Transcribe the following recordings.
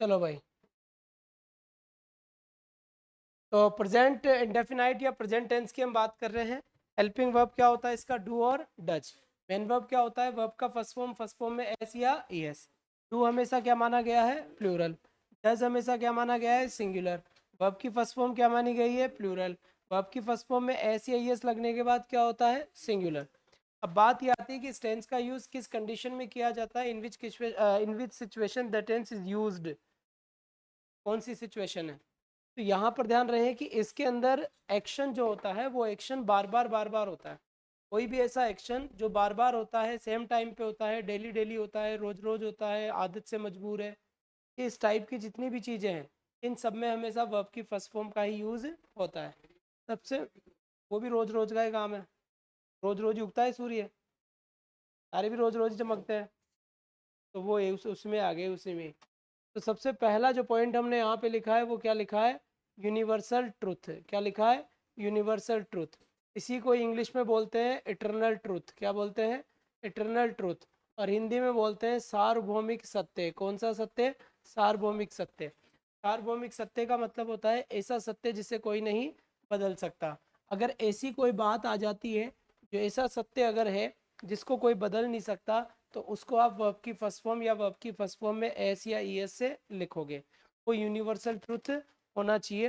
चलो भाई, तो प्रेजेंट इंडेफिनाइट या प्रेजेंट टेंस की हम बात कर रहे हैं। हेल्पिंग वर्ब क्या होता है इसका? डू और डज। मेन वर्ब क्या होता है? वर्ब का फर्स्ट फॉर्म में एस या ईएस। डू हमेशा क्या माना गया है? प्लूरल। डज हमेशा क्या माना गया है? सिंगुलर। वर्ब की फर्स्ट फॉर्म क्या मानी गई है? प्लूरल। वर्ब की फर्स्ट फॉर्म में एस या ईएस लगने के बाद क्या होता है? सिंगुलर। अब बात ये आती है कि इस टेंस का यूज किस कंडीशन में किया जाता है, in which situation the tense is used. कौन सी सिचुएशन है? तो यहाँ पर ध्यान रहे कि इसके अंदर एक्शन जो होता है वो एक्शन बार बार होता है। कोई भी ऐसा एक्शन जो बार बार होता है, सेम टाइम पे होता है, डेली डेली होता है, रोज रोज होता है, आदत से मजबूर है, इस टाइप की जितनी भी चीज़ें हैं, इन सब में हमेशा वर्ब की फर्स्ट फॉर्म का ही यूज होता है। सबसे, वो भी रोज रोज का ही काम है। रोज रोज ही उगता है सूर्य, तारे भी रोज रोज चमकते हैं, तो वो उसमें आ गए उसी में। तो सबसे पहला जो पॉइंट हमने यहाँ पे लिखा है वो क्या लिखा है? Universal truth. क्या लिखा है? Universal truth. इसी को इंग्लिश में बोलते हैं इटर्नल ट्रुथ। क्या बोलते हैं? Eternal truth. और हिंदी में बोलते हैं सार्वभौमिक सत्य। कौन सा सत्य? सार्वभौमिक सत्य। सार्वभौमिक सत्य का मतलब होता है ऐसा सत्य जिसे कोई नहीं बदल सकता। अगर ऐसी कोई बात आ जाती है, जो ऐसा सत्य अगर है जिसको कोई बदल नहीं सकता, तो उसको आप वर्ब की फर्स्ट फॉर्म या वर्ब की फर्स्ट फॉर्म में एस या ई एस से लिखोगे। वो यूनिवर्सल ट्रुथ होना चाहिए।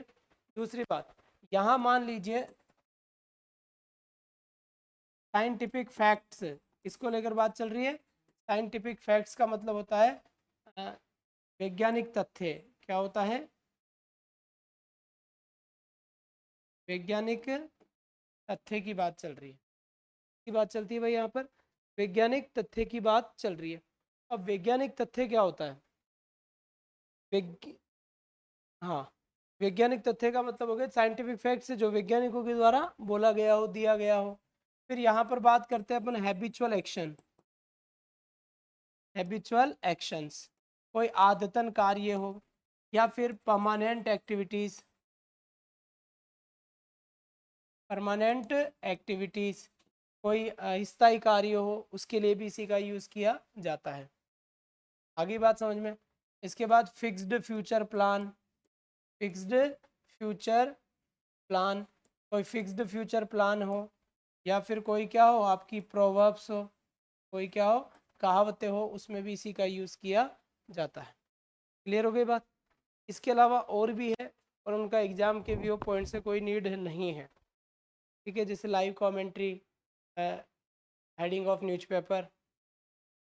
दूसरी बात, यहाँ मान लीजिए साइंटिफिक फैक्ट्स, इसको लेकर बात चल रही है। साइंटिफिक फैक्ट्स का मतलब होता है वैज्ञानिक तथ्य। क्या होता है? वैज्ञानिक तथ्य की बात चल रही है। की बात चलती है भाई, यहाँ पर वैज्ञानिक तथ्य की बात चल रही है। अब वैज्ञानिक तथ्य क्या होता है? वैज्ञ हाँ, वैज्ञानिक तथ्य का मतलब हो गया साइंटिफिक फैक्ट जो वैज्ञानिकों के द्वारा बोला गया हो, दिया गया हो। फिर यहाँ पर बात करते हैं अपन हैबिचुअल एक्शन। हैबिचुअल एक्शंस, कोई आदतन कार्य हो या फिर परमानेंट एक्टिविटीज। परमानेंट एक्टिविटीज, कोई स्थायी कार्य हो, उसके लिए भी इसी का यूज किया जाता है। आगे बात समझ में। इसके बाद fixed future plan. Fixed future plan, कोई फिक्स्ड फ्यूचर प्लान हो, या फिर कोई क्या हो आपकी प्रोवर्ब्स हो, कोई क्या हो कहावतें हो, उसमें भी इसी का यूज़ किया जाता है। क्लियर हो गई बात? इसके अलावा और भी है, और उनका एग्जाम के व्यू पॉइंट से कोई नीड नहीं है। ठीक है, जैसे live commentary, heading of newspaper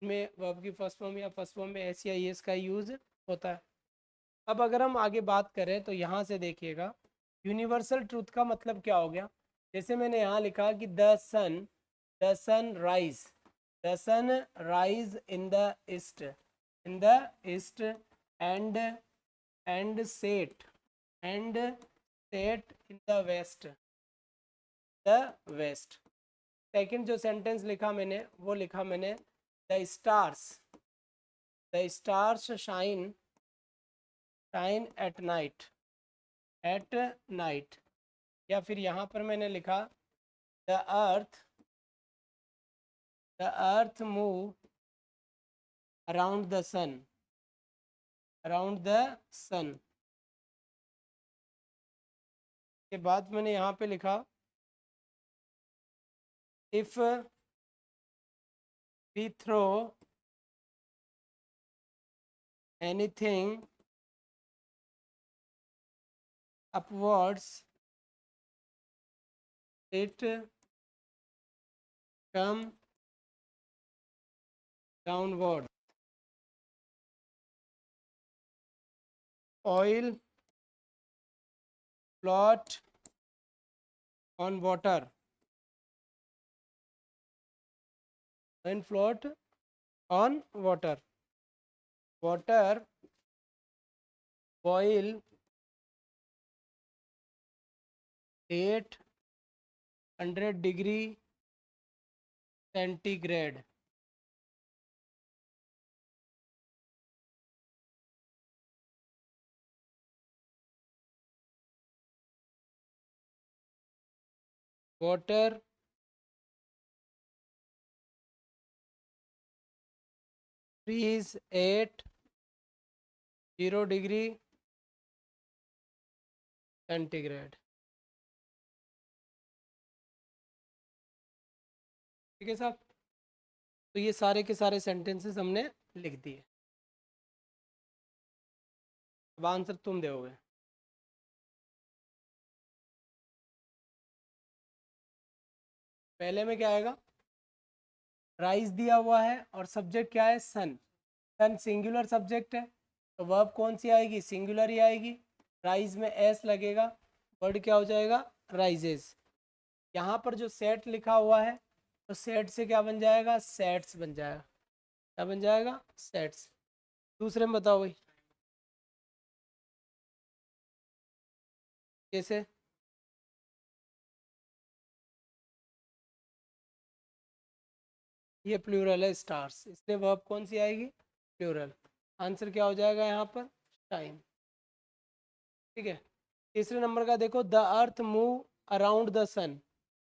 में वर्ब की फर्स्ट फॉर्म या फर्स्ट फॉर्म में एस या एस का यूज़ होता है। अब अगर हम आगे बात करें तो यहाँ से देखिएगा यूनिवर्सल ट्रूथ का मतलब क्या हो गया। जैसे मैंने यहाँ लिखा कि the sun rise, the sun rise in the east, in the east, and set, and set in the west, the west. Second जो सेंटेंस लिखा मैंने वो लिखा मैंने the stars shine, shine at night. या फिर यहाँ पर मैंने लिखा the earth, the earth move around the sun, around the sun. के बाद मैंने यहाँ पे लिखा if we throw anything upwards it come downward. Oil float on water, oil float on water, water boil 800 degree centigrade. Water freeze at 0 degree centigrade. ठीक है साहब, तो ये सारे के सारे सेंटेंसेस हमने लिख दिए। अब आंसर तुम दोगे। पहले में क्या आएगा, राइज दिया हुआ है और सब्जेक्ट क्या है, सन। सन सिंगुलर सब्जेक्ट है, तो वर्ब कौन सी आएगी, सिंगुलर ही आएगी। राइज में एस लगेगा, वर्ड क्या हो जाएगा, राइजेस। यहाँ पर जो सेट लिखा हुआ है, तो सेट से क्या बन जाएगा, सेट्स बन जाएगा। क्या बन जाएगा, सेट्स। दूसरे में बताओ भाई कैसे। ये प्लूरल है स्टार्स, इसलिए वर्ब कौन सी आएगी, प्लूरल। आंसर क्या हो जाएगा यहाँ पर, टाइम। ठीक है। तीसरे नंबर का देखो, the earth move around the sun.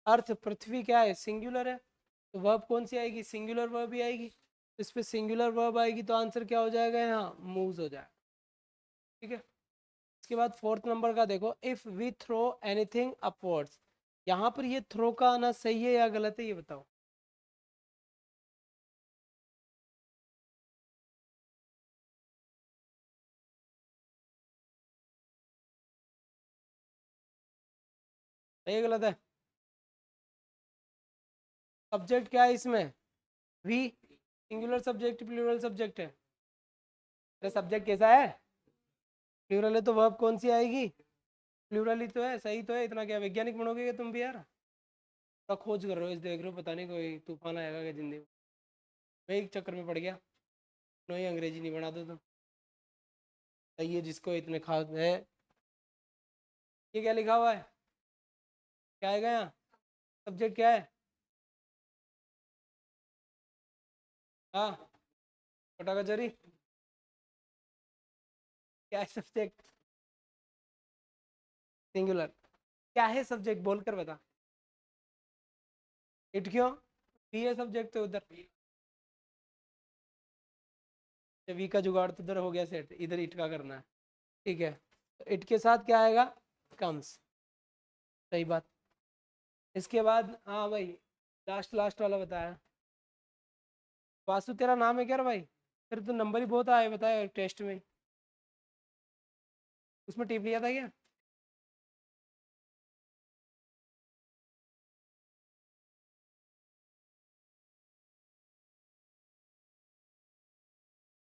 Earth पृथ्वी क्या है, सिंगुलर है, तो वर्ब कौन सी आएगी, सिंगुलर वर्ब ही आएगी। इस पे सिंगुलर वर्ब आएगी तो आंसर क्या हो जाएगा, यहाँ मूव्स हो जाएगा। ठीक है। इसके बाद फोर्थ नंबर का देखो, if we throw anything upwards. यहाँ पर ये थ्रो का आना सही है या गलत है, ये बताओ। सही है गलत है, सब्जेक्ट क्या है इसमें, we. Singular subject plural subject है, तो सब्जेक्ट कैसा है, प्लूरल है, तो वर्ब कौन सी आएगी, प्लूरल ही तो है। सही तो है, इतना क्या वैज्ञानिक बनोगे क्या तुम भी यार। तो खोज कर रहे हो, इस देख रहे हो, पता नहीं कोई तूफान आएगा क्या जिंदगी में। मैं एक चक्कर में पड़ गया, नहीं अंग्रेजी नहीं बना दो तो। सही है, जिसको इतने खास है। ये क्या लिखा हुआ है, क्या आएगा यहाँ, सब्जेक्ट क्या है, हाँ, छोटा कचहरी। क्या है सब्जेक्ट, सिंगुलर। क्या है सब्जेक्ट बोल कर बता। इट क्यों, वी है सब्जेक्ट तो उधर। वी का जुगाड़ तो उधर हो गया सेट, इधर इट का करना है। ठीक है, तो इट के साथ क्या आएगा, कम्स। सही बात। इसके बाद हाँ भाई, लास्ट लास्ट वाला बताया। वासु तेरा नाम है क्या रे भाई, तेरे तो नंबर ही बहुत आए बताए टेस्ट में, उसमें टिप लिया था क्या।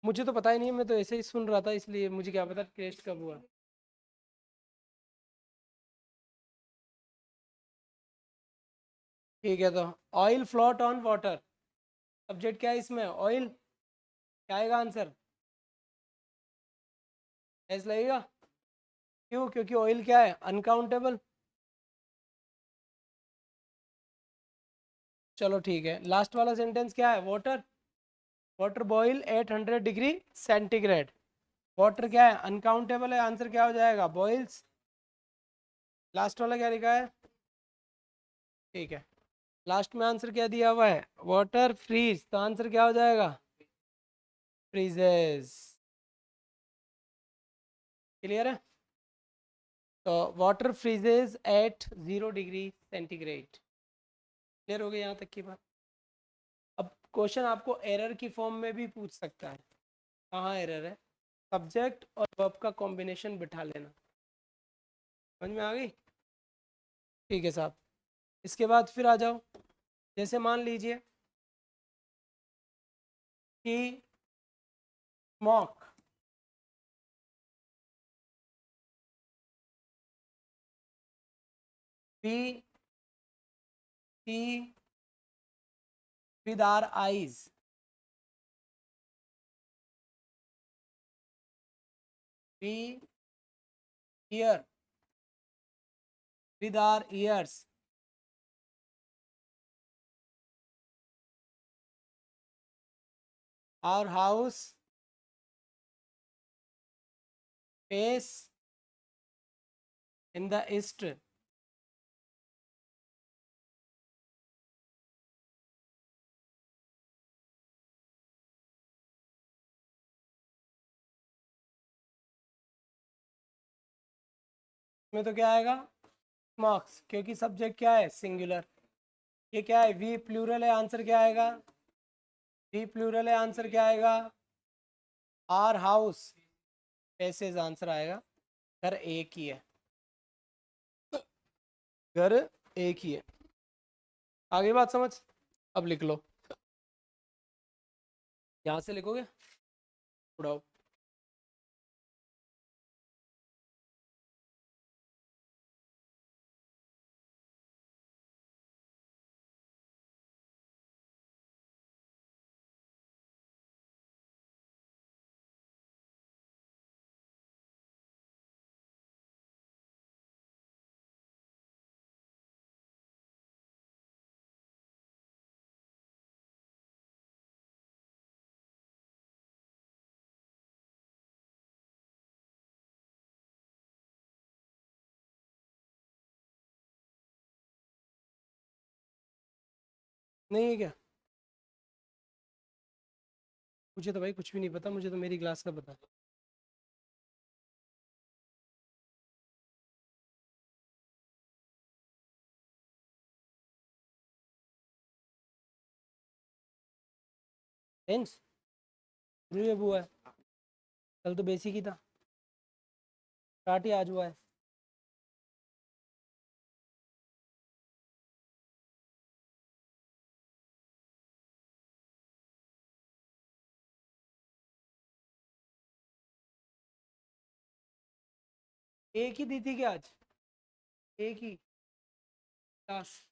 मुझे तो पता ही नहीं है, मैं तो ऐसे ही सुन रहा था, इसलिए मुझे क्या पता टेस्ट कब हुआ। ठीक है, तो oil float on water, subject क्या है इसमें, ऑयल। क्या आएगा आंसर, एस लगेगा। क्यों, क्योंकि ऑयल क्या है, अनकाउंटेबल। चलो ठीक है, लास्ट वाला सेंटेंस क्या है, water. Water boil 800 degree centigrade. Water क्या है, अनकाउंटेबल है, आंसर क्या हो जाएगा, बॉइल्स। लास्ट वाला क्या लिखा है, ठीक है। लास्ट में आंसर क्या दिया हुआ है, वाटर फ्रीज, तो आंसर क्या हो जाएगा, फ्रीजेस। क्लियर है, तो water freezes at 0 degree centigrade. Clear हो गया यहाँ तक की बात। अब क्वेश्चन आपको एरर की फॉर्म में भी पूछ सकता है। कहाँ एरर है, सब्जेक्ट और वर्ब का कॉम्बिनेशन बिठा लेना। समझ में आ गई। ठीक है साहब, इसके बाद फिर आ जाओ। जैसे मान लीजिए कि smoke, we see with our eyes, we hear with our ears, our house face in the east, इसमें तो क्या आएगा स्मॉक्स, क्योंकि सब्जेक्ट क्या है सिंगुलर। ये क्या है वी प्लूरल है, आंसर क्या आएगा वी प्लूरल है, आंसर क्या आएगा आर हाउस पैसेज आंसर आएगा। घर एक ही है, घर एक ही है। आगे बात समझ। अब लिख लो, यहाँ से लिखोगे उड़ाओ। नहीं है क्या? मुझे तो भाई कुछ भी नहीं पता, मुझे तो मेरी क्लास का पता। टेंस ये हुआ है, कल तो बेसिक ही था, स्टार्ट ही आज हुआ है। एक ही दी थी क्या आज? एक ही क्लास?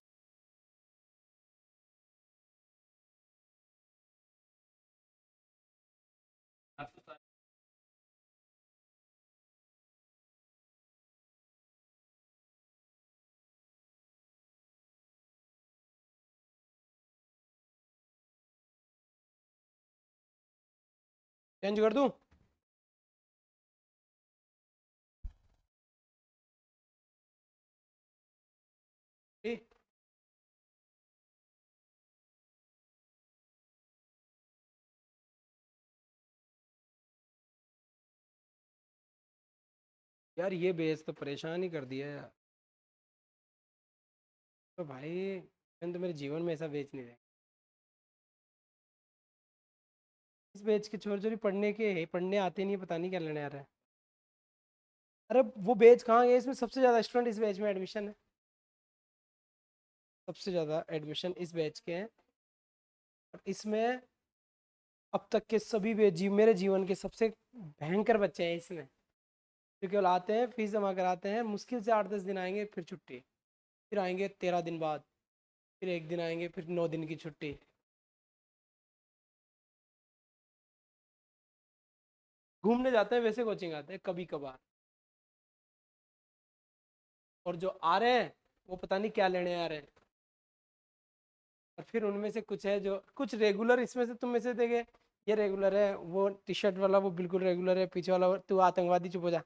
चेंज कर दूं? ठीक। यार ये बेस तो परेशान ही कर दिया यार। तो भाई मैंने तो मेरे जीवन में ऐसा बेच नहीं देखा। इस बेच के छोर छोरी पढ़ने के पढ़ने आते नहीं, पता नहीं क्या लेने आ रहा है। अरे वो बेच कहाँ गया, इसमें सबसे ज़्यादा स्टूडेंट इस बैच में एडमिशन है, सबसे ज़्यादा एडमिशन इस बैच के हैं। और इसमें अब तक के सभी मेरे जीवन के सबसे भयंकर बच्चे हैं इसमें, जो केवल आते हैं फीस जमा कराते हैं, मुश्किल से 8-10 दिन आएंगे फिर छुट्टी, फिर आएंगे 13 दिन बाद, फिर एक दिन आएंगे, फिर 9 दिन की छुट्टी। घूमने जाते हैं वैसे कोचिंग आते हैं कभी कभार। और जो आ रहे हैं वो पता नहीं क्या लेने आ रहे हैं। और फिर उनमें से कुछ है जो कुछ रेगुलर, इसमें से तुम में से देखे ये रेगुलर है, वो टी शर्ट वाला वो बिल्कुल रेगुलर है, पीछे वाला तू आतंकवादी चुप हो जा।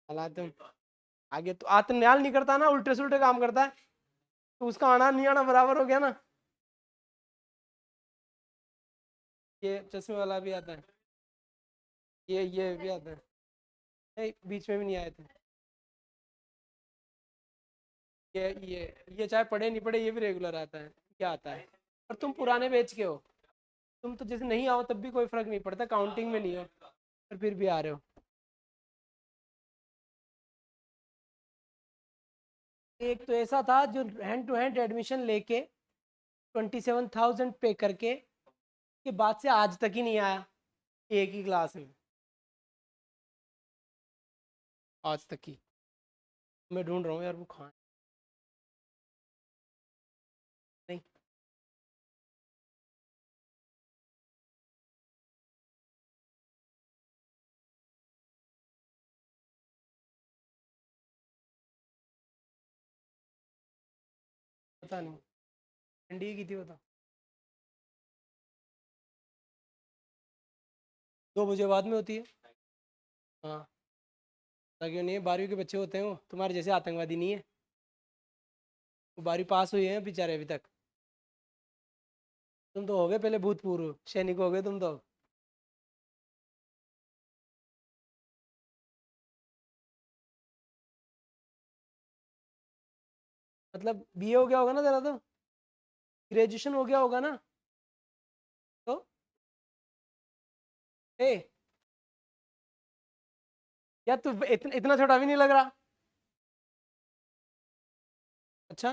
हालांकि तुम आगे तो आत्मन्याल नहीं करता ना, उल्टे सुल्टे काम करता है, तो उसका आना नहीं आना बराबर हो गया ना। ये चश्मे वाला भी आता है, ये भी आता है। नहीं बीच में भी नहीं आए थे। ये चाहे पढ़े नहीं पढ़े ये भी रेगुलर आता है, क्या आता है। और तुम पुराने बैच के हो, तुम तो जैसे नहीं आओ तब भी कोई फर्क नहीं पड़ता, काउंटिंग में नहीं हो, और फिर भी आ रहे हो। एक तो ऐसा था जो हैंड टू हैंड एडमिशन लेके 27,000 पे करके के बाद से आज तक ही नहीं आया एक ही क्लास में, आज तक ही। मैं ढूंढ रहा हूँ यार वो कहाँ है? नहीं पता नहीं, एनडीए की थी बता। 2 बजे बाद में होती है। हाँ, क्यों नहीं है, 12वीं के बच्चे होते हैं वो, तुम्हारे जैसे आतंकवादी नहीं है। वो 12वीं पास हुए हैं बेचारे अभी तक। तुम तो हो गए पहले भूतपूर्व सैनिक हो गए तुम तो। मतलब बीए हो गया होगा ना तेरा, तो ग्रेजुएशन हो गया होगा ना, तो ए या तू इतना छोटा भी नहीं लग रहा। अच्छा,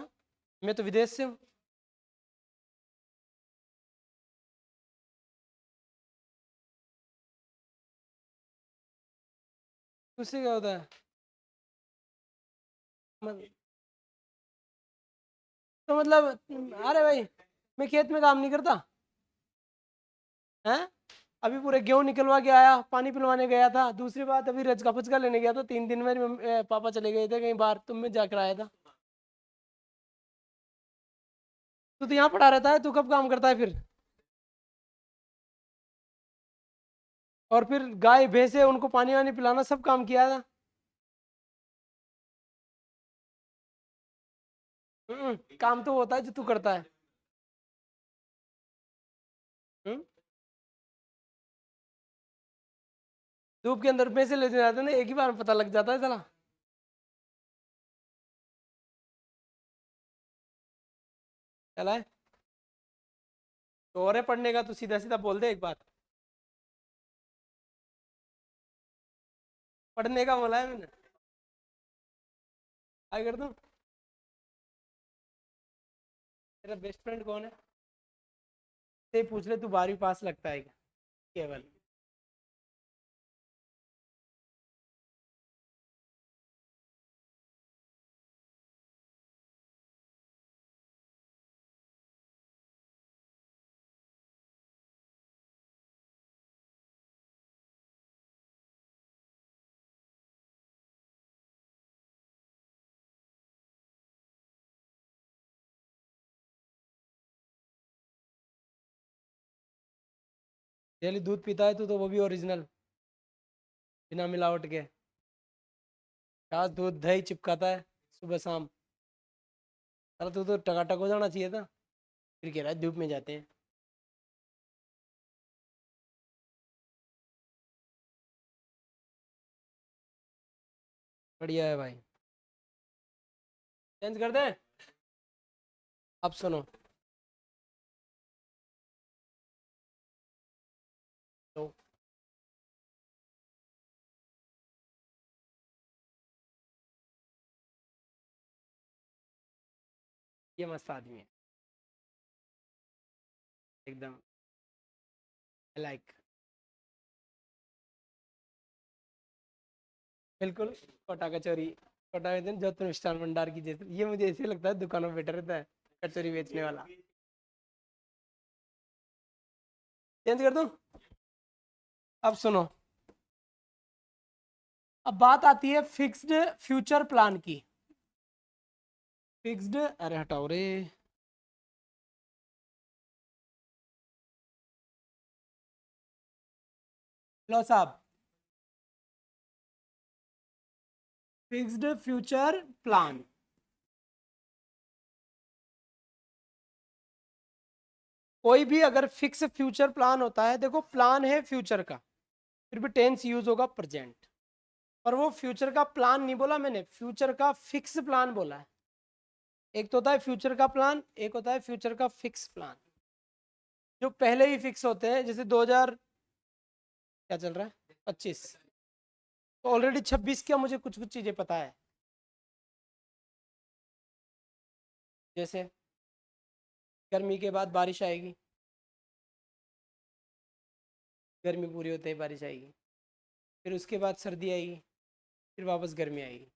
मैं तो विदेश से हूँ। तुझसे क्या होता है? मत- तो मतलब, अरे भाई, मैं खेत में काम नहीं करता हैं। अभी पूरे गेहूं निकलवा के आया, पानी पिलवाने गया था। दूसरी बात, अभी रजका फचका लेने गया था, 3 दिन में पापा चले गए थे कहीं बाहर, तुम में जाकर आया था। तू तो यहाँ पढ़ा रहता है, तू कब काम करता है फिर? और फिर गाय भैंसे उनको पानी वानी पिलाना सब काम किया था। काम तो होता है जो तू करता है। हम्म, धूप के अंदर पैसे लेते जाते ना, एक ही बार में पता लग जाता है चला। चला है तो, और है पढ़ने का, तू सीधा सीधा बोल दे एक बात। पढ़ने का बोला है मैंने। क्या कर दूं? तेरा बेस्ट फ्रेंड कौन है? से पूछ ले, तू 12वीं पास लगता है क्या? केवल डेली दूध पीता है तू, तो वो भी ओरिजिनल, बिना मिलावट के। छाछ दूध दही चिपकाता है सुबह शाम। अरे तू तो टकाटक हो जाना चाहिए था, फिर कह रहा है धूप में जाते हैं। बढ़िया है भाई। चेंज कर दे। अब सुनो, तो ये मस्त आदमी है एकदम, लाइक। बिल्कुल। कोटा कचौरी, कोटा कहते हैं जोधपुर मिष्ठान भंडार की, जैसे ये मुझे ऐसे लगता है दुकानों में बैठा रहता है कचौरी बेचने वाला। चेंज कर दूं? अब सुनो, अब बात आती है फिक्स्ड फ्यूचर प्लान की। फिक्स्ड, अरे हटाओ रे। लो साहब, फिक्स्ड फ्यूचर प्लान। कोई भी अगर फिक्स फ्यूचर प्लान होता है, देखो प्लान है फ्यूचर का, फिर भी टेंस यूज होगा प्रेजेंट। पर वो फ्यूचर का प्लान नहीं बोला मैंने, फ्यूचर का फिक्स प्लान बोला है। एक तो होता है फ्यूचर का प्लान, एक होता है फ्यूचर का फिक्स प्लान। जो पहले ही फिक्स होते हैं, जैसे 2000 क्या चल रहा है, 25, तो ऑलरेडी 26 का मुझे कुछ कुछ चीजें पता है। जैसे गर्मी के बाद बारिश आएगी, गर्मी पूरी होते ही बारिश आएगी, फिर उसके बाद सर्दी आएगी, फिर वापस गर्मी आएगी।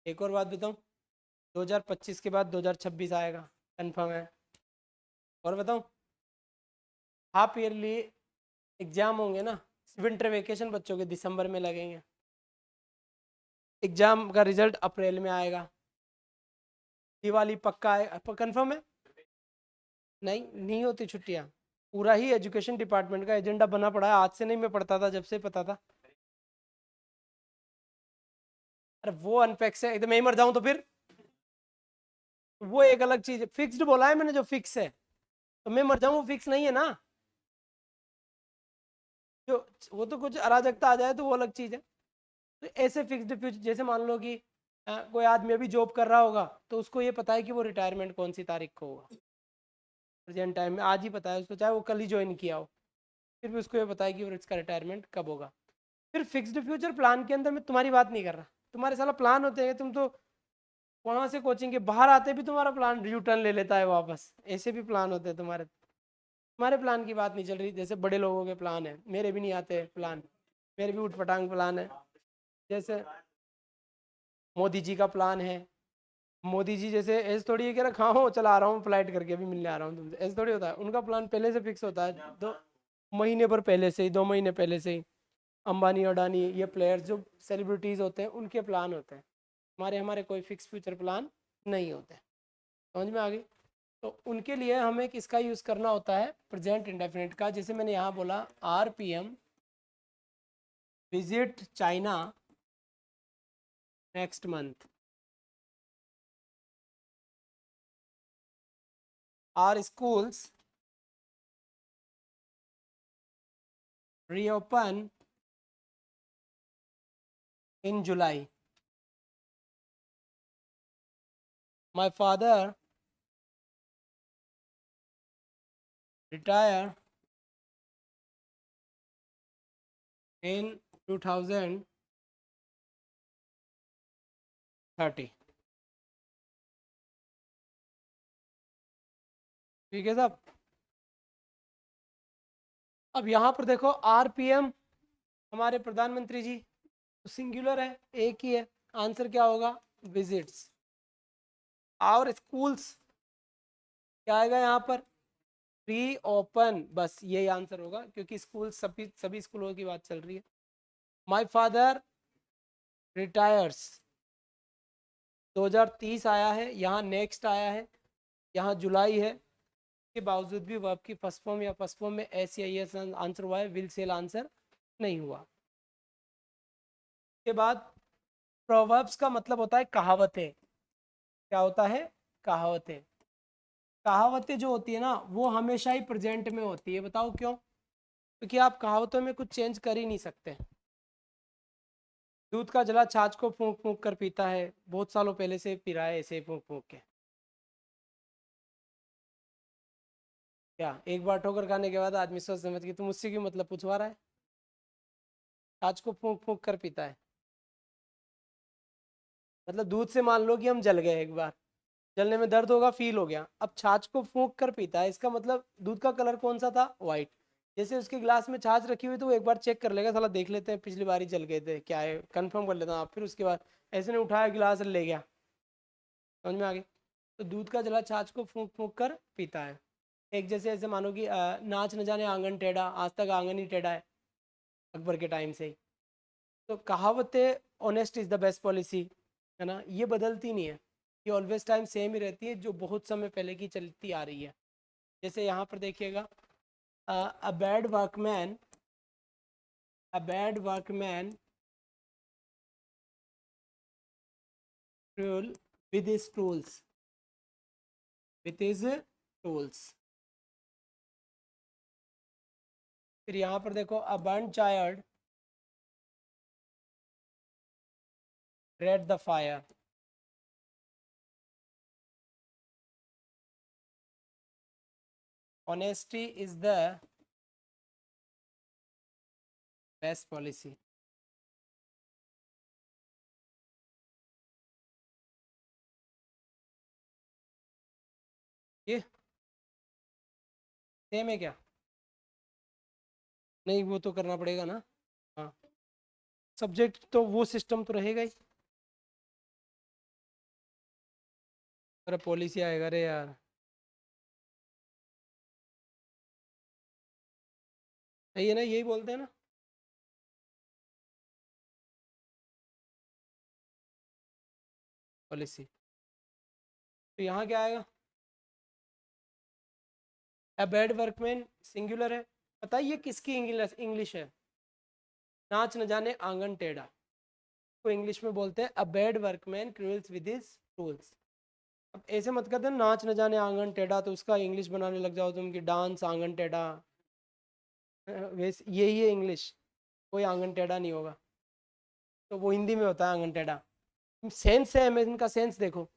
एक और बात बताऊं, 2025 के बाद 2026 आएगा, कंफर्म है। और बताऊं, हाफ ईयरली एग्जाम होंगे ना, विंटर वेकेशन बच्चों के दिसंबर में लगेंगे, एग्जाम का रिजल्ट अप्रैल में आएगा, दिवाली पक्का है, कंफर्म है। नहीं, नहीं होती छुट्टियां। पूरा ही एजुकेशन डिपार्टमेंट का एजेंडा बना पड़ा है, आज से नहीं, मैं पढ़ता था जब से पता था। अरे वो अनफिक्स है एकदम, मैं ही मर जाऊं तो फिर वो एक अलग चीज है। फिक्स्ड बोला है मैंने, जो फिक्स है, तो मैं मर जाऊं वो फिक्स नहीं है ना। जो वो तो कुछ अराजकता आ जाए तो वो अलग चीज है। तो ऐसे फिक्स्ड फ्यूचर, जैसे मान लो कि कोई आदमी अभी जॉब कर रहा होगा तो उसको ये पता है कि वो रिटायरमेंट कौन सी तारीख को होगा, प्रेजेंट टाइम में आज ही पता है उसको, चाहे वो कल ही ज्वाइन किया हो, फिर भी उसको ये पता है कि इसका रिटायरमेंट कब होगा। फिर फिक्स्ड फ्यूचर प्लान के अंदर मैं तुम्हारी बात नहीं कर रहा, तुम्हारे साला प्लान होते हैं, तुम तो वहां से कोचिंग के बाहर आते भी तुम्हारा प्लान यू टर्न ले लेता है वापस, ऐसे भी प्लान होते हैं तुम्हारे। तुम्हारे प्लान की बात नहीं चल रही, जैसे बड़े लोगों के प्लान है, मेरे भी नहीं आते प्लान, मेरे भी उठपटांग प्लान है। जैसे मोदी जी का प्लान है, मोदी जी जैसे ऐसे थोड़ी है कि रखा हो चला आ रहा हूँ फ्लाइट करके अभी मिलने आ रहा हूँ तुमसे, ऐसे थोड़ी होता है, उनका प्लान पहले से फिक्स होता है, 2 महीने पर पहले से ही, 2 महीने पहले से ही। अंबानी अडानी ये प्लेयर्स जो सेलिब्रिटीज होते हैं उनके प्लान होते हैं, हमारे हमारे कोई फिक्स फ्यूचर प्लान नहीं होते। समझ में आ गई? तो उनके लिए हमें किसका यूज़ करना होता है, प्रेजेंट इंडेफिनिट का। जैसे मैंने यहाँ बोला RPM visit China next month, are schools reopen in July. My father retired in 2030। ठीक है साहब। अब यहाँ पर देखो RPM हमारे प्रधानमंत्री जी, तो सिंगुलर है, एक ही है, आंसर क्या होगा, विजिट्स। और स्कूल्स क्या आएगा यहाँ पर, री ओपन, बस यही आंसर होगा क्योंकि स्कूल सभी सभी स्कूलों की बात चल रही है। माय फादर रिटायर्स 2030 आया है, यहाँ नेक्स्ट आया है, यहाँ जुलाई है, के बावजूद भी वर्ब की फर्स्ट फॉर्म या फर्स्ट फॉर्म में एस या एस आंसर हुआ है, विल सेल आंसर नहीं हुआ। के बाद प्रोवर्ब्स का मतलब होता है कहावतें। क्या होता है, कहावतें। कहावतें जो होती है ना वो हमेशा ही प्रेजेंट में होती है, बताओ क्यों? क्योंकि आप कहावतों में कुछ चेंज कर ही नहीं सकते। दूध का जला छाछ को फूंक फूंक कर पीता है, बहुत सालों पहले से पी रहा है ऐसे ही फूंक फूंक के। क्या एक बार ठोकर खाने के बाद आदमी सोच समझ के तुम मुझसे क्यों मतलब पूछवा रहा है, छाछ को फूंक फूंक कर पीता है, मतलब दूध से मान लो कि हम जल गए एक बार, जलने में दर्द होगा, फील हो गया, अब छाछ को फूंक कर पीता है, इसका मतलब दूध का कलर कौन सा था, वाइट। जैसे उसके गिलास में छाछ रखी हुई तो वो एक बार चेक कर लेगा, साला देख लेते हैं पिछली बार ही जल गए थे क्या है, कंफर्म कर लेता हूँ, फिर उसके बाद ऐसे ने उठाया गिलास ले गया। समझ में आ गई? तो दूध का जला छाछ को फूंक फूंक कर पीता है। एक जैसे ऐसे मानो कि नाच न जाने आंगन टेढ़ा, आज तक आंगन ही टेढ़ा है, अकबर के टाइम से ही। तो कहावतें honest is the best policy है ना, ये बदलती नहीं है, ये ऑलवेज टाइम सेम ही रहती है, जो बहुत समय पहले की चलती आ रही है। जैसे यहाँ पर देखिएगा, अ bad workman, a bad workman tool with his tools, with his tools. फिर यहाँ पर देखो, अ burn child read the fire. Honesty is the best policy. ये सेम है क्या? नहीं वो तो करना पड़ेगा ना। हाँ, सब्जेक्ट तो वो सिस्टम तो रहेगा ही। अरे पॉलिसी आएगा, अरे यार सही है ना, यही बोलते हैं ना, पॉलिसी। तो यहाँ क्या आएगा, अ बैड वर्कमैन सिंगुलर है, बताइए किसकी इंग्लिश इंग्लिश है, नाच न जाने आंगन टेढ़ा को इंग्लिश में बोलते हैं a bad workman quarrels with his tools. अब ऐसे मत कहते नाच न जाने आंगन टेढ़ा तो उसका इंग्लिश बनाने लग जाओ तुम कि डांस आंगन टेढ़ा, वैसे यही है इंग्लिश, कोई आंगन टेढ़ा नहीं होगा, तो वो हिंदी में होता है आंगन टेढ़ा। सेंस है, मैं इनका सेंस देखो।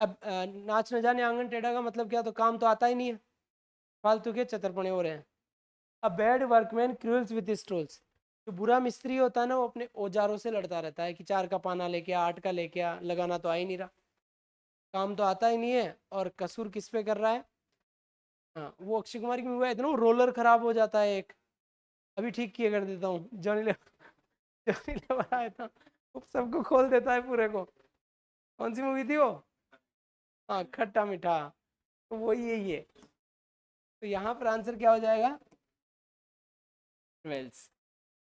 अब नाच न जाने आंगन टेढ़ा का मतलब क्या, तो काम तो आता ही नहीं है, फालतू के चतरपने हो रहे हैं। A bad workman quarrels with his tools, जो बुरा मिस्त्री होता है ना वो अपने औजारों से लड़ता रहता है कि 4 का पाना लेके आ, 8 का लेके आ, लगाना तो आ ही नहीं रहा, काम तो आता ही नहीं है, और कसूर किस पे कर रहा है। हाँ, वो अक्षय कुमार की मूवी है ना, रोलर खराब हो जाता है एक, अभी ठीक किए कर देता हूँ, जॉनी लेवर आया था, वो सबको खोल देता है पूरे को। कौन सी मूवी थी वो? हाँ, खट्टा मीठा, तो वो यही है। तो यहाँ पर आंसर क्या हो जाएगा? ट्वेल्स।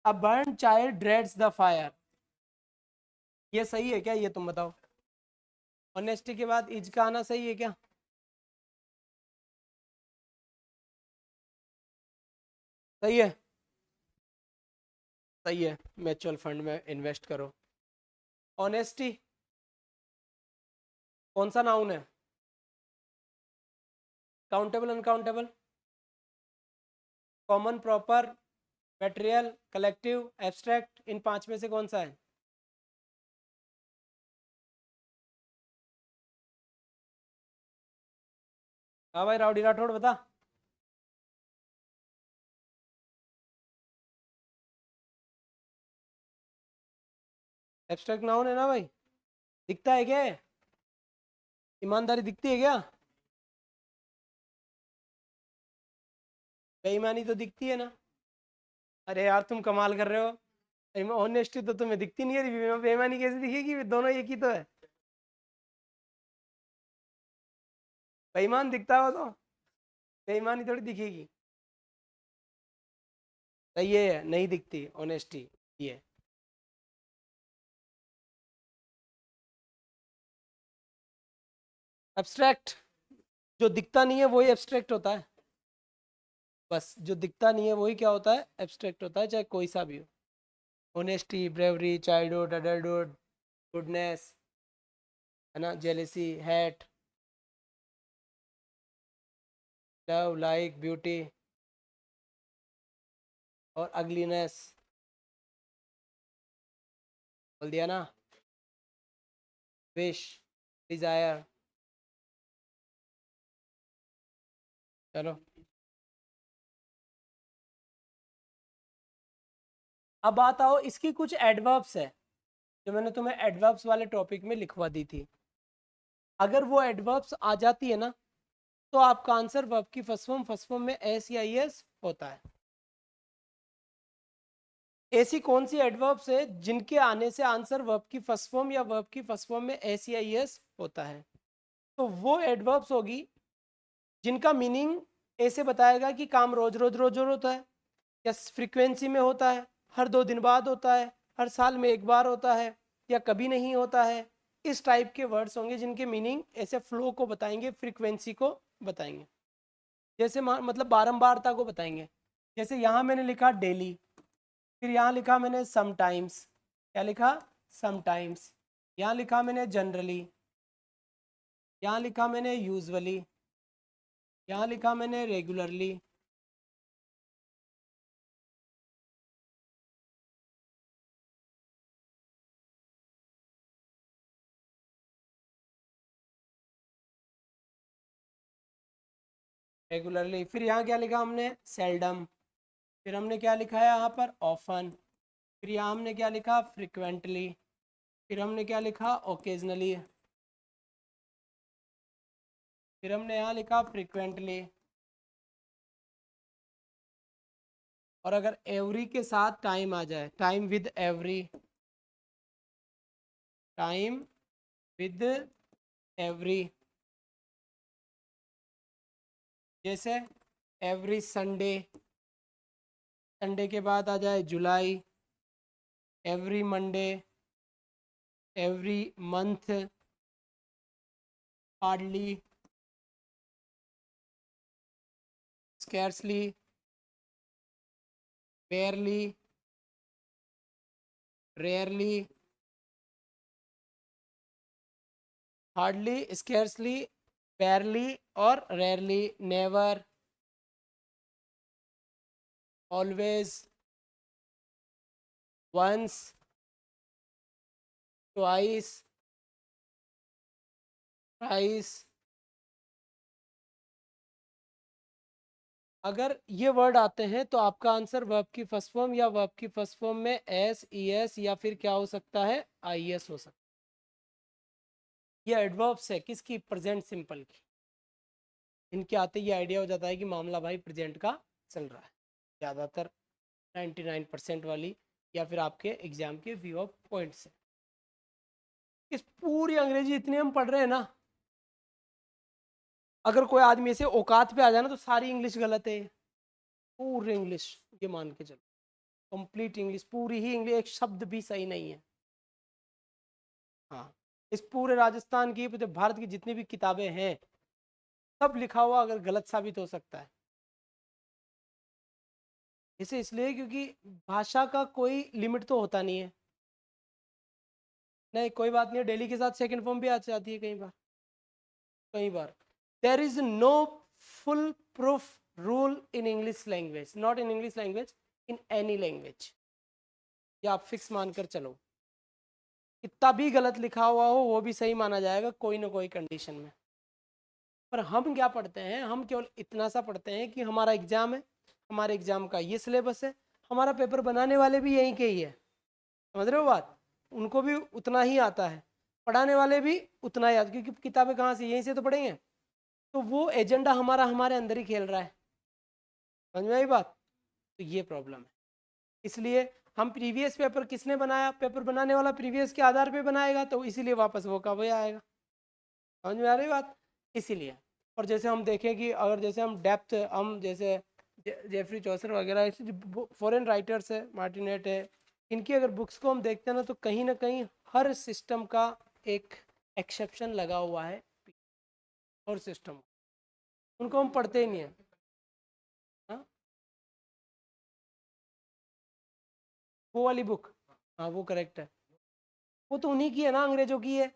A burn child dreads the fire, ये सही है क्या, ये तुम बताओ। ऑनेस्टी के बाद इज का आना सही है क्या? सही है, सही है, म्यूचुअल फंड में इन्वेस्ट करो। ऑनेस्टी कौन सा नाउन है? Countable, uncountable, common, proper, material, collective, abstract, इन 5 में से कौन सा है? हाँ भाई, राउडी राठौड़ बता। एब्स्ट्रैक्ट नाउन है ना भाई, दिखता है क्या? ईमानदारी दिखती है क्या? बेईमानी तो दिखती है ना? अरे यार तुम कमाल कर रहे हो, ऑनेस्टी तो तुम्हें दिखती नहीं है, बेईमानी कैसे दिखेगी, दोनों एक ही तो है। बेईमान दिखता हो तो बेईमानी थोड़ी दिखेगी। तो ये है, नहीं दिखती ऑनेस्टी, ये। एब्स्ट्रैक्ट, जो दिखता नहीं है वही एब्स्ट्रैक्ट होता है, बस जो दिखता नहीं है वही क्या होता है, एब्स्ट्रैक्ट होता है, चाहे कोई सा भी हो। Honesty, bravery, childhood, adulthood, goodness, है ना, jealousy, hate, love, like, beauty, और अगलीनेस, बोल दिया ना। Wish, desire. चलो, अब बात आओ, इसकी कुछ एडवर्ब्स है जो मैंने तुम्हें एडवर्ब्स वाले टॉपिक में लिखवा दी थी। अगर वो एडवर्ब्स आ जाती है ना, तो आपका आंसर वर्ब की फर्स्ट फॉर्म में एस या एस होता है। ऐसी कौन सी एडवर्ब्स है जिनके आने से आंसर वर्ब की फर्स्ट फॉर्म या वर्ब की फर्स्ट फॉर्म में एस या एस होता है? तो वो एडवर्ब्स होगी जिनका मीनिंग ऐसे बताएगा कि काम रोज रोज रोज रोज होता है, या फ्रीक्वेंसी में होता है, हर 2 दिन बाद होता है, हर साल में एक बार होता है, या कभी नहीं होता है। इस टाइप के वर्ड्स होंगे जिनके मीनिंग ऐसे फ्लो को बताएंगे, फ्रीक्वेंसी को बताएंगे, जैसे मतलब बारंबारता को बताएंगे। जैसे यहाँ मैंने लिखा डेली, फिर यहाँ लिखा मैंने समटाइम्स, क्या लिखा? समटाइम्स। यहाँ लिखा मैंने जनरली, यहाँ लिखा मैंने यूजुअली, यहाँ लिखा मैंने रेगुलरली। रेगुलरली, फिर यहाँ क्या लिखा हमने? सेल्डम। फिर हमने क्या लिखा है यहाँ पर? ऑफन। फिर यहाँ हमने क्या लिखा? फ्रिक्वेंटली। फिर हमने क्या लिखा? ओकेजनली। फिर हमने यहाँ लिखा फ्रिक्वेंटली। और अगर एवरी के साथ टाइम आ जाए, time with every, time with every, जैसे एवरी संडे, संडे के बाद आ जाए जुलाई, every Monday, every month, hardly, scarcely, barely, rarely, hardly, scarcely, barely, और rarely, never, always, once, twice, thrice. अगर ये वर्ड आते हैं तो आपका आंसर वर्ब की फर्स्ट फॉर्म या वर्ब की फर्स्ट फॉर्म में एस, ई एस या फिर क्या हो सकता है, आई एस हो सकता है। ये एडवर्ब्स है किसकी, प्रेजेंट सिंपल की। इनके आते ही आइडिया हो जाता है कि मामला भाई प्रेजेंट का चल रहा है ज़्यादातर 99% वाली, या फिर आपके एग्जाम के व्यू ऑफ पॉइंट से। इस पूरी अंग्रेजी इतनी हम पढ़ रहे हैं ना, अगर कोई आदमी ऐसे औकात पे आ जाए ना तो सारी इंग्लिश गलत है, पूरी इंग्लिश, ये मान के चलो कंप्लीट इंग्लिश, पूरी ही इंग्लिश, एक शब्द भी सही नहीं है। हाँ, इस पूरे राजस्थान की, पूरे भारत की जितनी भी किताबें हैं, सब लिखा हुआ अगर गलत साबित हो सकता है। इसे इसलिए क्योंकि भाषा का कोई लिमिट तो होता नहीं है। नहीं कोई बात नहीं है, डेली के साथ सेकंड फॉर्म भी आ जाती है कई बार, कई बार। There is no foolproof rule in English language, not in English language, in any language. या आप फिक्स मानकर चलो, कितना भी गलत लिखा हुआ हो वो भी सही माना जाएगा कोई ना कोई कंडीशन में। पर हम क्या पढ़ते हैं, हम केवल इतना सा पढ़ते हैं कि हमारा एग्जाम है, हमारे एग्जाम का ये सिलेबस है, हमारा पेपर बनाने वाले भी यहीं के ही है, समझ रहे हो बात, उनको भी उतना ही आता है, पढ़ाने वाले भी उतना ही आता, क्योंकि किताबें कहाँ से, यहीं से तो पढ़ेंगे। तो वो एजेंडा हमारा हमारे अंदर ही खेल रहा है, समझ में आई बात। तो ये प्रॉब्लम है। इसलिए हम प्रीवियस पेपर किसने बनाया, पेपर बनाने वाला प्रीवियस के आधार पे बनाएगा, तो इसीलिए वापस वो का वही आएगा, समझ में आ रही बात। इसीलिए, और जैसे हम देखें कि अगर जैसे हम डेप्थ, हम जैसे जेफरी चौसर वगैरह ऐसे जो फॉरेन राइटर्स है, मार्टिनेट है, इनकी अगर बुक्स को हम देखते हैं ना कहीं हर सिस्टम का एक एक्सेप्शन लगा हुआ है, और सिस्टम उनको हम पढ़ते ही नहीं है। हाँ, वो वाली बुक, हाँ वो करेक्ट है, वो तो उन्हीं की है ना, अंग्रेजों की है।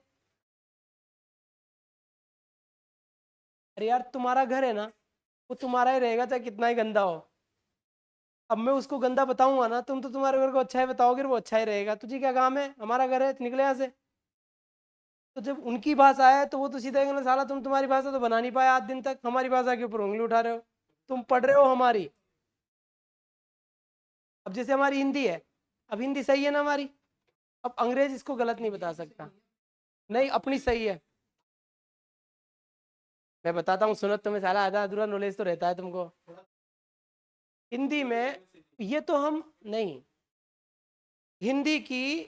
अरे यार तुम्हारा घर है ना, वो तुम्हारा ही रहेगा चाहे कितना ही गंदा हो। अब मैं उसको गंदा बताऊंगा ना, तुम तो तुम्हारे घर को अच्छा ही बताओगे, वो अच्छा ही रहेगा, तुझे क्या काम है, हमारा घर है, निकले यहाँ से। तो जब उनकी भाषा है तो वो तो सीधा कहना, साला तुम तुम्हारी भाषा तो बना नहीं पाए आज दिन तक, हमारी भाषा के ऊपर उंगली उठा रहे हो, तुम पढ़ रहे हो हमारी। अब जैसे हमारी हिंदी है, अब हिंदी सही है ना हमारी, अब अंग्रेज इसको गलत नहीं बता सकता, नहीं अपनी सही है। मैं बताता हूँ सुनो, तुम्हें सारा आधा अधूरा नॉलेज तो रहता है तुमको। हिंदी में ये तो हम नहीं, हिंदी की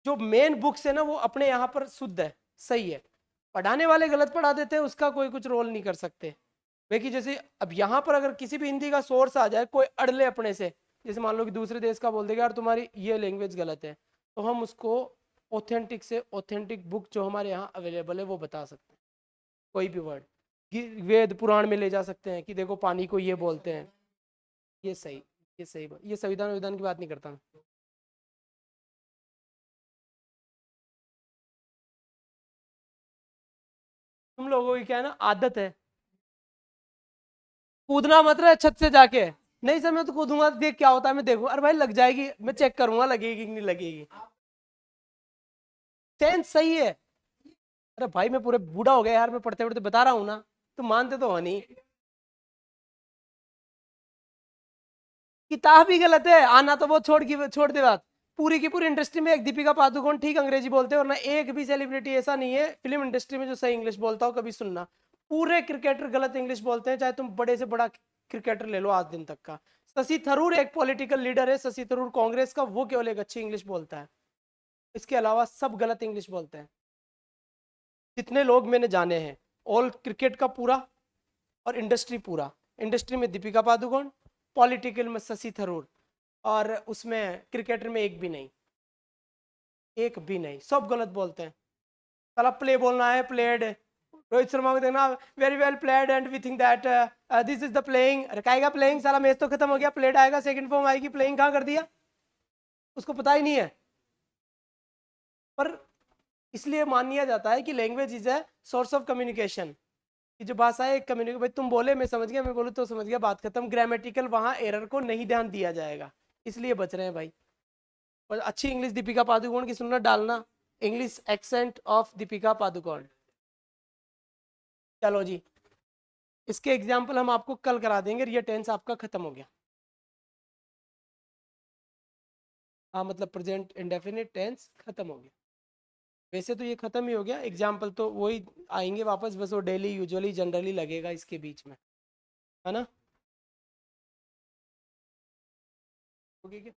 जो मेन बुक्स है ना वो अपने यहाँ पर शुद्ध है, सही है, पढ़ाने वाले गलत पढ़ा देते हैं, उसका कोई कुछ रोल नहीं कर सकते। देखिए जैसे अब यहाँ पर अगर किसी भी हिंदी का सोर्स आ जाए, कोई अड़ले अपने से, जैसे मान लो कि दूसरे देश का बोल देगा यार तुम्हारी ये लैंग्वेज गलत है, तो हम उसको ऑथेंटिक से ऑथेंटिक बुक जो हमारे यहाँ अवेलेबल है वो बता सकते हैं, कोई भी वर्ड वेद पुराण में ले जा सकते हैं कि देखो पानी को ये बोलते हैं। ये सही, ये सही बात, ये संविधान विधान की बात नहीं करता मैं। तुम लोगों की क्या है ना, आदत है कूदना मत रहे छत से जाके, नहीं सर मैं तो कूदूंगा, देख क्या होता है, मैं देखूँ, अरे भाई लग जाएगी, मैं चेक करूंगा लगेगी कि नहीं लगेगी। सेंस सही है। अरे भाई मैं पूरे बूढ़ा हो गया यार, मैं पढ़ते पढ़ते बता रहा हूँ ना, तुम मानते तो हो नहीं। किताब ही गलत है, आना तो वो छोड़ दे बात। पूरी की पूरी इंडस्ट्री में एक दीपिका पादुकोण ठीक अंग्रेजी बोलते हैं, और ना एक भी सेलिब्रिटी ऐसा नहीं है फिल्म इंडस्ट्री में जो सही इंग्लिश बोलता हो, कभी सुनना। पूरे क्रिकेटर गलत इंग्लिश बोलते हैं, चाहे तुम बड़े से बड़ा क्रिकेटर ले लो आज दिन तक का। शशि थरूर एक पॉलिटिकल लीडर है, शशि थरूर कांग्रेस का, वो केवल एक अच्छी इंग्लिश बोलता है, इसके अलावा सब गलत इंग्लिश बोलते हैं। जितने लोग मैंने जाने हैं, ऑल क्रिकेट का पूरा और इंडस्ट्री पूरा, इंडस्ट्री में दीपिका पादुकोण, पॉलिटिकल में शशि थरूर, और उसमें क्रिकेटर में एक भी नहीं, एक भी नहीं, सब गलत बोलते हैं। साला प्ले बोलना है, प्लेड, रोहित शर्मा को देखना, very well played and we think that this is the playing, अरे काएगा प्लेइंग, साला मैच तो खत्म हो गया, प्लेड आएगा सेकंड फॉर्म आएगी, प्लेइंग कहाँ कर दिया, उसको पता ही नहीं है। पर इसलिए मान लिया जाता है कि language is a source of communication, कि जो भाषा है कम्युनिकेट, भाई तुम बोले मैं समझ गया, मैं बोलूँ तो समझ गया, बात खत्म, ग्रामेटिकल वहाँ एरर को नहीं ध्यान दिया जाएगा, इसलिए बच रहे हैं भाई। और अच्छी इंग्लिश दीपिका पादुकोण की सुनना, डालना English accent of Deepika Padukone, चलो जी, इसके एग्जाम्पल हम आपको कल करा देंगे, ये टेंस आपका खत्म हो गया। हाँ मतलब प्रेजेंट इंडेफिनिट टेंस खत्म हो गया। वैसे तो ये खत्म ही हो गया, एग्जाम्पल तो वही आएंगे वापस, बस वो डेली यूजुअली जनरली लगेगा इसके बीच में, है ना। ओके।